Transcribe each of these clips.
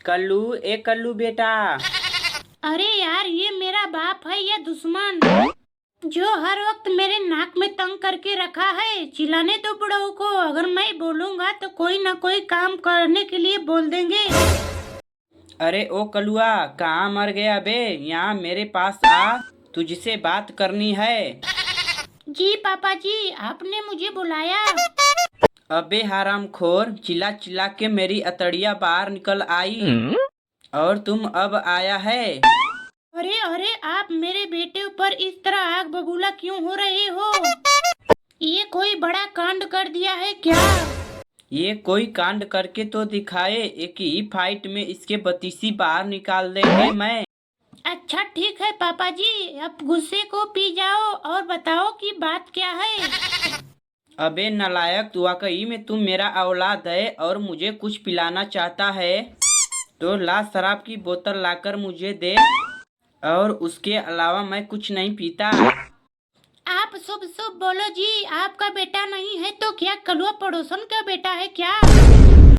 कल्लू, ए कल्लू बेटा। अरे यार, ये मेरा बाप है या दुश्मन जो हर वक्त मेरे नाक में तंग करके रखा है। चिल्लाने दो बुढ़ऊ को, अगर मैं बोलूंगा तो कोई ना कोई काम करने के लिए बोल देंगे। अरे ओ कलुआ, कहाँ मर गया बे? यहाँ मेरे पास आ, तुझसे बात करनी है। जी पापा जी, आपने मुझे बुलाया। अबे हरामखोर, चिल्ला चिल्ला के मेरी अतड़िया बाहर निकल आई। और तुम अब आया है? अरे अरे, आप मेरे बेटे ऊपर इस तरह आग बबूला क्यों हो रहे हो? ये कोई बड़ा कांड कर दिया है क्या? ये कोई कांड करके तो दिखाए, एक ही फाइट में इसके बतीसी बाहर निकाल देंगे मैं। अच्छा ठीक है पापा जी, अब गुस्से को पी जाओ और बताओ कि बात क्या है। अबे नालायक, तू वाकई में तुम मेरा औलाद है और मुझे कुछ पिलाना चाहता है तो ला, शराब की बोतल लाकर मुझे दे। और उसके अलावा मैं कुछ नहीं पीता। आप शुभ शुभ बोलो जी। आपका बेटा नहीं है तो क्या कलुआ पड़ोसन का बेटा है क्या?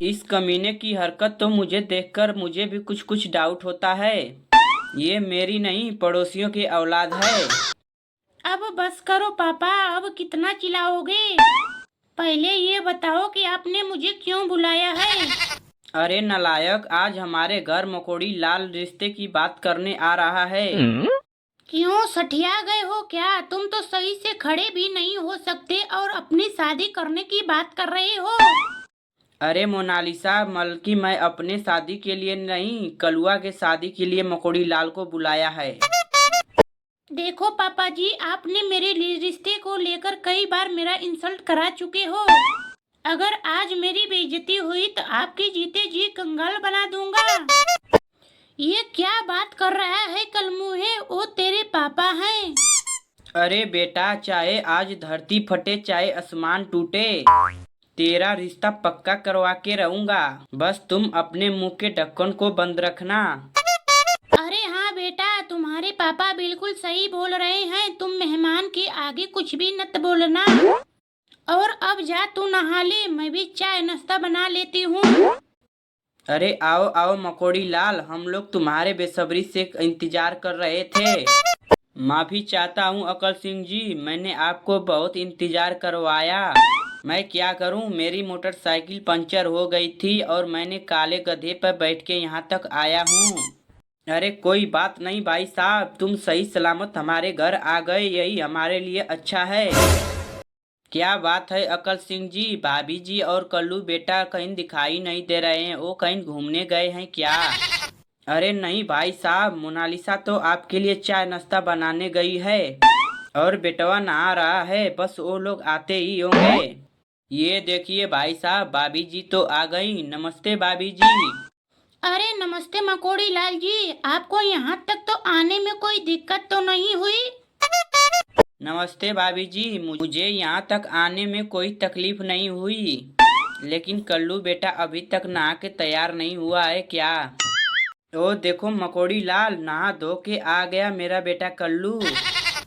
इस कमीने की हरकत तो मुझे देखकर मुझे भी कुछ कुछ डाउट होता है। ये मेरी नहीं, पड़ोसियों की औलाद है। अब बस करो पापा, अब कितना चिल्लाओगे? पहले ये बताओ कि आपने मुझे क्यों बुलाया है? अरे नालायक, आज हमारे घर मकोड़ी लाल रिश्ते की बात करने आ रहा है। क्यों सठिया गए हो क्या? तुम तो सही से खड़े भी नहीं हो सकते और अपनी शादी करने की बात कर रहे हो। अरे मोनालिसा, बल्कि मैं अपने शादी के लिए नहीं, कलुआ के शादी के लिए मकोड़ी लाल को बुलाया है। देखो पापा जी, आपने मेरे रिश्ते को लेकर कई बार मेरा इंसल्ट करा चुके हो। अगर आज मेरी बेइज्जती हुई तो आपके जीते जी कंगाल बना दूंगा। ये क्या बात कर रहा है कलमुहे? वो तेरे पापा हैं। अरे बेटा, चाहे आज धरती फटे चाहे आसमान टूटे, तेरा रिश्ता पक्का करवा के रहूंगा। बस तुम अपने मुंह के ढक्कन को बंद रखना। अरे हाँ बेटा, तुम्हारे पापा बिल्कुल सही बोल रहे हैं। तुम मेहमान के आगे कुछ भी मत बोलना। और अब जा तू नहा ले, मैं भी चाय नाश्ता बना लेती हूँ। अरे आओ आओ मकोड़ी लाल, हम लोग तुम्हारे बेसब्री से इंतजार कर रहे थे। माफी चाहता हूँ अकल सिंह जी, मैंने आपको बहुत इंतजार करवाया। मैं क्या करूँ, मेरी मोटरसाइकिल पंचर हो गई थी और मैंने काले गधे पर बैठ के यहाँ तक आया हूँ। अरे कोई बात नहीं भाई साहब, तुम सही सलामत हमारे घर आ गए, यही हमारे लिए अच्छा है। क्या बात है अकल सिंह जी, भाभी जी और कल्लू बेटा कहीं दिखाई नहीं दे रहे हैं, वो कहीं घूमने गए हैं क्या? अरे नहीं भाई साहब, मोनालिसा तो आपके लिए चाय नाश्ता बनाने गई है और बेटवा नहा रहा है, बस वो लोग आते ही होंगे। ये देखिए भाई साहब, भाभी जी तो आ गई। नमस्ते भाभी जी। अरे नमस्ते मकोड़ी लाल जी, आपको यहाँ तक तो आने में कोई दिक्कत तो नहीं हुई? नमस्ते भाभी जी, मुझे यहाँ तक आने में कोई तकलीफ नहीं हुई, लेकिन कल्लू बेटा अभी तक नहा के तैयार नहीं हुआ है क्या? ओ देखो मकोड़ी लाल, नहा धो के आ गया मेरा बेटा कल्लू।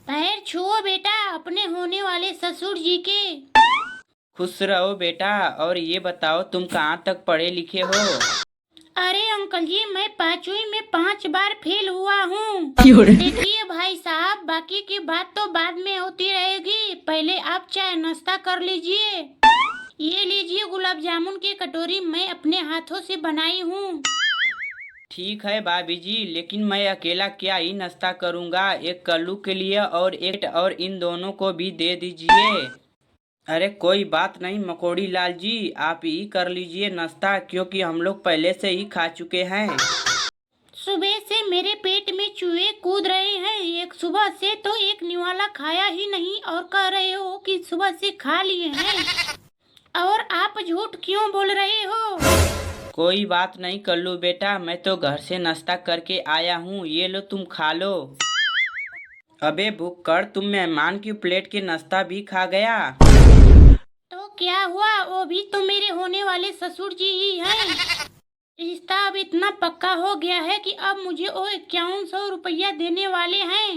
पैर छुओ बेटा अपने होने वाले ससुर जी के। खुश रहो बेटा। और ये बताओ, तुम कहाँ तक पढ़े लिखे हो? अरे अंकल जी, मैं 5वीं में 5 बार फेल हुआ हूँ। देखिए भाई साहब, बाकी की बात तो बाद में होती रहेगी। पहले आप चाय नाश्ता कर लीजिए। ये लीजिए गुलाब जामुन की कटोरी, मैं अपने हाथों से बनाई हूँ। ठीक है भाभी जी, लेकिन मैं अकेला क्या ही नाश्ता करूँगा, एक कल्लू के लिए और इन दोनों को भी दे दीजिए। अरे कोई बात नहीं मकोड़ी लाल जी, आप ही कर लीजिए नाश्ता, क्योंकि हम लोग पहले से ही खा चुके हैं। सुबह से मेरे पेट में चूहे कूद रहे हैं। एक सुबह से तो एक निवाला खाया ही नहीं और कह रहे हो कि सुबह से खा लिए हैं। और आप झूठ क्यों बोल रहे हो? कोई बात नहीं कल्लू बेटा, मैं तो घर से नाश्ता करके आया हूँ, ये लो तुम खा लो। अबे भुक्कड़, तुम मेहमान की प्लेट के नाश्ता भी खा गया? तो क्या हुआ, वो भी तो मेरे होने वाले ससुर जी ही हैं। रिश्ता अब इतना पक्का हो गया है कि अब मुझे वो 5100 रुपया देने वाले हैं।